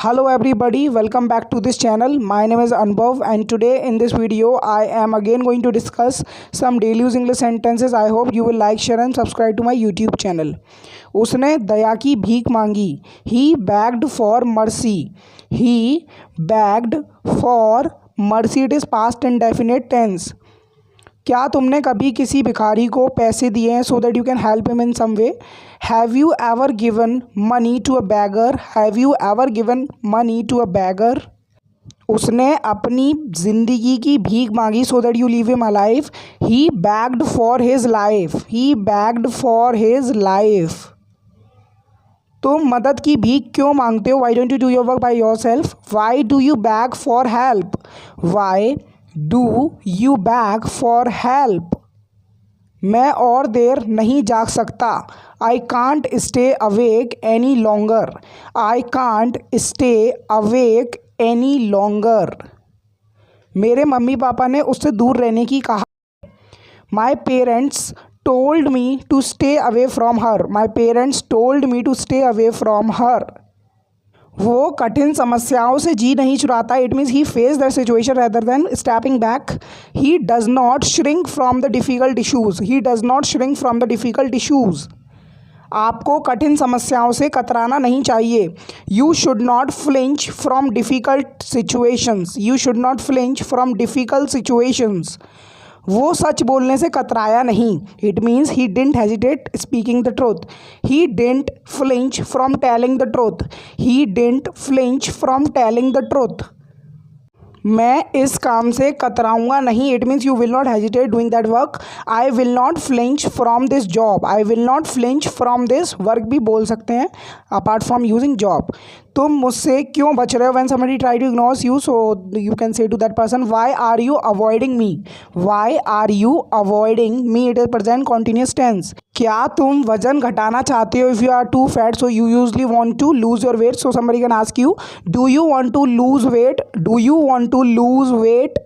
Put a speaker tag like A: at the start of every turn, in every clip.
A: Hello everybody, welcome back to this channel. My name is Anubhav and today in this video I am again going to discuss some daily use English sentences. I hope you will like, share and subscribe to my YouTube channel. उसने दया की भीख मांगी. He begged for mercy. He begged for mercy. It is past indefinite tense. क्या तुमने कभी किसी भिखारी को पैसे दिए हैं so that you can help him in some way? Have you ever given money to a beggar? Have you ever given money to a beggar? उसने अपनी ज़िंदगी की भीख मांगी so that you leave him alive. He begged for his life. He begged for his life. तुम मदद की भीख क्यों मांगते हो? Why don't you do your work by yourself? Why do you beg for help? Why do you beg for help? मैं और देर नहीं जाग सकता. I can't stay awake any longer. I can't stay awake any longer. मेरे मम्मी पापा ने उससे दूर रहने की कहा. My parents told me to stay away from her. My parents told me to stay away from her. वो कठिन समस्याओं से जी नहीं चुराता. It means he face that situation rather than stepping back. He does not shrink from the difficult issues. He does not shrink from the difficult issues. आपको कठिन समस्याओं से कतराना नहीं चाहिए. You should not flinch from difficult situations. You should not flinch from difficult situations. वो सच बोलने से कतराया नहीं. It means he didn't hesitate speaking the truth. He didn't flinch from telling the truth. He didn't flinch from telling the truth. मैं इस काम से कतराऊँगा नहीं. It means you will not hesitate doing that work. I will not flinch from this job. I will not flinch from this work भी बोल सकते हैं apart from using job. तुम मुझसे क्यों बच रहे हो? When somebody try to ignore you so you can say to that person why are you avoiding me? Why are you avoiding me? It is present continuous tense. क्या तुम वजन घटाना चाहते हो? If you are too fat so you usually want to lose your weight. So somebody can ask you do you want to lose weight? Do you want to lose weight?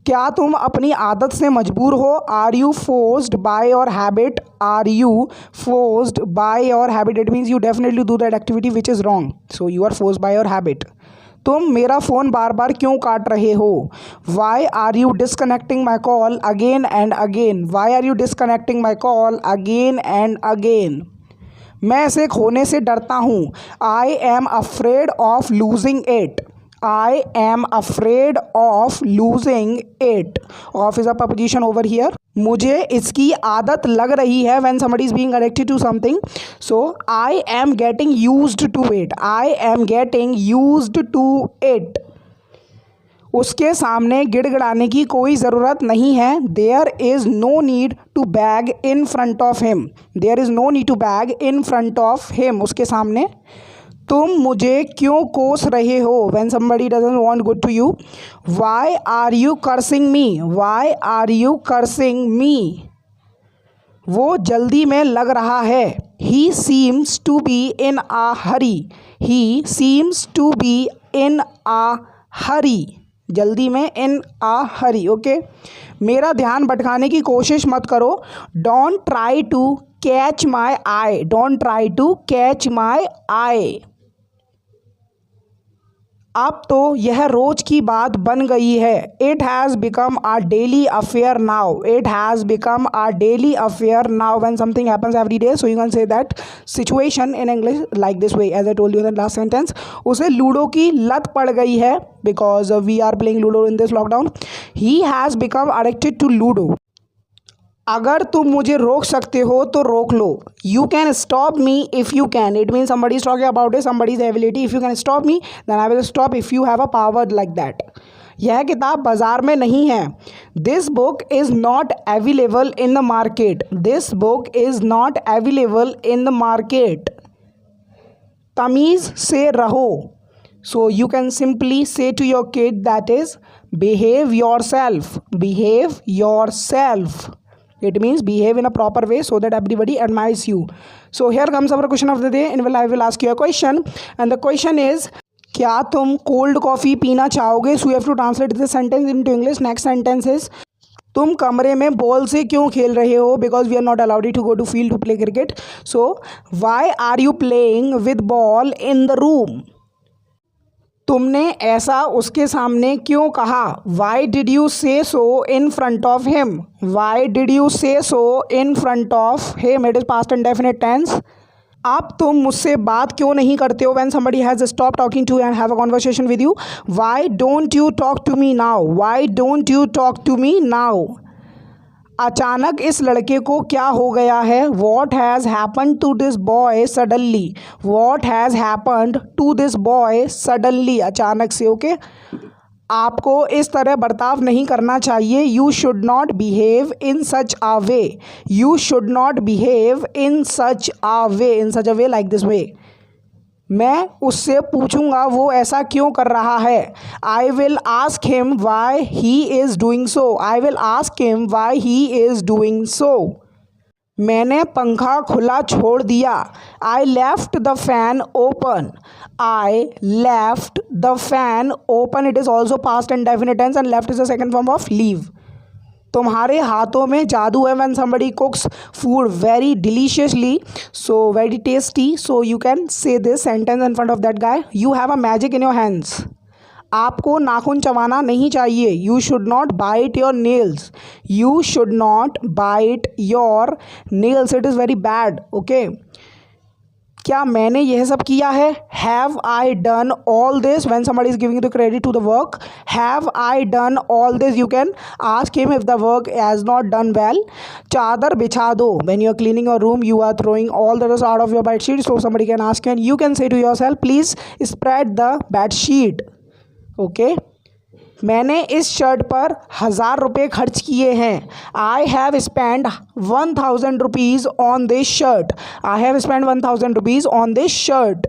A: क्या तुम अपनी आदत से मजबूर हो? Are you forced by your habit? Are you forced by your habit? It means you definitely do that activity which is wrong. So you are forced by your habit. तुम मेरा phone बार बार क्यों काट रहे हो? Why are you disconnecting my call again and again? Why are you disconnecting my call again and again? मैं इसे खोने से डरता हूँ. I am afraid of losing it. I am afraid of losing it. Of is a preposition over here. मुझे इसकी आदत लग रही है. When somebody is being addicted to something, so I am getting used to it. I am getting used to it. उसके सामने गिड़गिड़ाने की कोई ज़रूरत नहीं है. There is no need to beg in front of him. There is no need to beg in front of him. उसके सामने. तुम मुझे क्यों कोस रहे हो? When somebody doesn't want good to you. Why are you cursing me? Why are you cursing me? वो जल्दी में लग रहा है. He seems to be in a hurry. He seems to be in a hurry. जल्दी में in a hurry. Okay. मेरा ध्यान भटकाने की कोशिश मत करो. Don't try to catch my eye. Don't try to catch my eye. अब तो यह रोज की बात बन गई है. It has become a daily affair now. It has become a daily affair now. When something happens every day so you can say that situation in English like this way as I told you in the last sentence. उसे ludo की लत पड़ गई है because we are playing ludo in this lockdown. He has become addicted to ludo. अगर तुम मुझे रोक सकते हो तो रोक लो. You can stop me if you can. It mean somebody is talking about somebody's ability. If you can stop me then I will stop if you have a power like that. यह किताब बाजार में नहीं है. This book is not available in the market. This book is not available in the market. तमीज़ से रहो. So you can simply say to your kid that is behave yourself. Behave yourself. It means behave in a proper way so that everybody admires you. So here comes our question of the day in which I will ask you a question and the question is क्या तुम cold coffee पीना चाहोगे? So you have to translate this sentence into English. Next sentence is तुम कमरे में ball से क्यों खेल रहे हो? Because we are not allowed to go to field to play cricket. So why are you playing with ball in the room? तुमने ऐसा उसके सामने क्यों कहा? Y did you say so in front of him? Why did you say so in front of him? It is past indefinite tense. अब तुम मुझसे बात क्यों नहीं करते हो? When somebody has stopped talking to you and have a conversation with you. Why don't you talk to me now? Why don't you talk to me now? अचानक इस लड़के को क्या हो गया है? What has happened to this boy suddenly? What has happened to this boy suddenly? अचानक से, ओके? आपको इस तरह बर्ताव नहीं करना चाहिए। You should not behave in such a way. You should not behave in such a way, in such a way, like this way. मैं उससे पूछूंगा वो ऐसा क्यों कर रहा है। I will ask him why he is doing so. I will ask him why he is doing so. मैंने पंखा खुला छोड़ दिया। I left the fan open. I left the fan open. It is also past and definite tense and left is the second form of leave. तुम्हारे हाथों में जादू है। When somebody cooks food very deliciously, so very tasty, so you can say this sentence in front of that guy. You have a magic in your hands. आपको नाखून चबाना नहीं चाहिए। You should not bite your nails. You should not bite your nails. It is very bad, okay? क्या मैंने यह सब किया है? Have I done all this? When somebody is giving you the credit to the work, have I done all this? You can ask him if the work has not done well. चादर बिछा दो। when you are cleaning your room, you are throwing all the dust out of your bed sheet, so somebody can ask you and you can say to yourself, please spread the bed sheet. Okay? मैंने इस shirt पर 1000 रुपये खर्च किए हैं। I have spend 1000 rupees on this shirt. I have spend 1000 rupees on this shirt.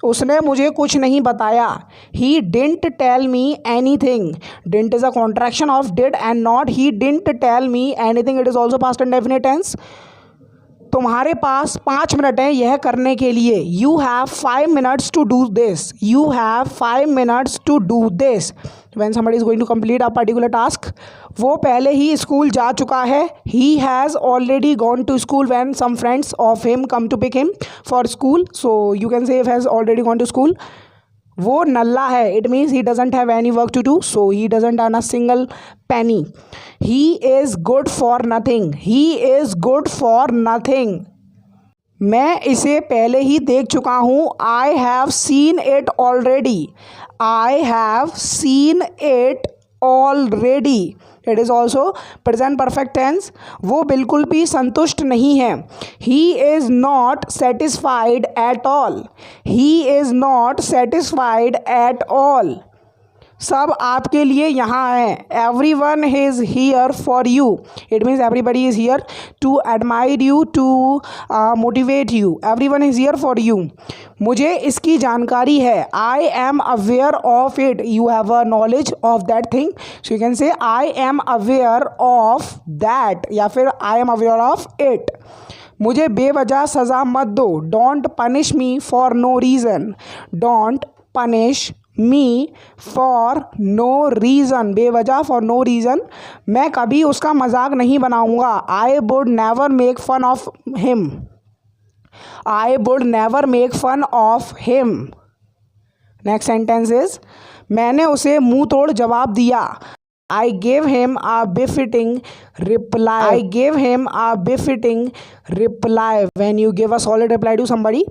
A: उसने मुझे कुछ नहीं बताया। He didn't tell me anything. Didn't is a contraction of did and not. He didn't tell me anything. It is also past and definite tense. तुम्हारे पास 5 minute हैं यह करने के लिए। You have 5 minutes to do this. You have 5 minutes to do this. When somebody is going to complete a particular task, वो पहले ही school जा चुका है। he has already gone to school when some friends of him come to pick him for school, so you can say has already gone to school. वो नल्ला है। It means he doesn't have any work to do, so he doesn't earn a single penny. He is good for nothing. He is good for nothing. मैं इसे पहले ही देख चुका हूँ। I have seen it already. I have seen it already. It is also present perfect tense. वो बिल्कुल भी संतुष्ट नहीं है। He is not satisfied at all. He is not satisfied at all. सब आपके लिए यहाँ हैं। Everyone is here for you. It means everybody is here to admire you, to motivate you. Everyone is here for you. मुझे इसकी जानकारी है। I am aware of it. You have a knowledge of that thing, so you can say I am aware of that, या फिर I am aware of it. मुझे बेवजह सज़ा मत दो। Don't punish me for no reason. Don't punish me for no reason. बेवजह, for no reason. मैं कभी उसका मजाक नहीं बनाऊंगा। I would never make fun of him. I would never make fun of him. Next sentence is, मैंने उसे मुंह तोड़ जवाब दिया। I gave him a befitting reply. I gave him a befitting reply. When you give a solid reply to somebody,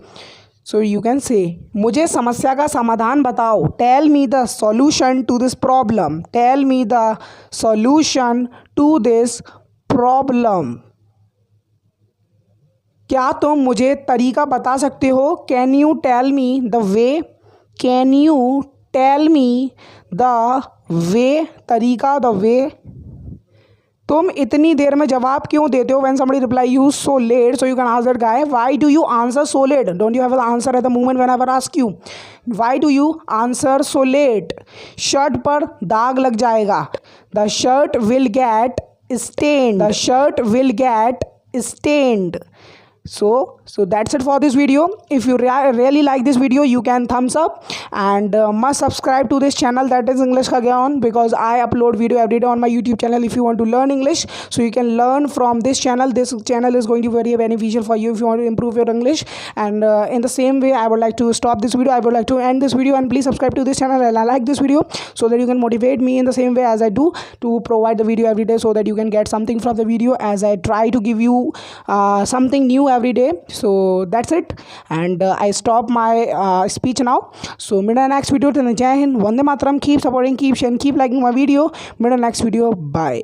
A: so you can say, मुझे समस्या का समाधान बताओ। Tell me the solution to this problem. Tell me the solution to this problem. क्या तुम मुझे तरीका बता सकते हो? Can you tell me the way? Can you tell me the way? तरीका, the way. तुम इतनी देर में जवाब क्यों देते हो? When somebody reply you so late, so you can ask that guy, why do you answer so late? Don't you have an answer at the moment whenever I ask you? Why do you answer so late? Shirt पर दाग लग जाएगा। The shirt will get stained. The shirt will get stained. So that's it for this video. If you really like this video, you can thumbs up, and must subscribe to this channel, that is English Ka Gyan, because I upload video every day on my YouTube channel. If you want to learn English, so you can learn from this channel. This channel is going to be very beneficial for you if you want to improve your English. And in the same way, I would like to stop this video, I would like to end this video, and please subscribe to this channel and like this video, so that you can motivate me in the same way as I do to provide the video every day, so that you can get something from the video, as I try to give you something new every day. So that's it, and I stop my speech now. So meet in next video. Till then, Jai Hind, Vande Mataram. Keep supporting, keep sharing, keep liking my video. Meet in next video. Bye.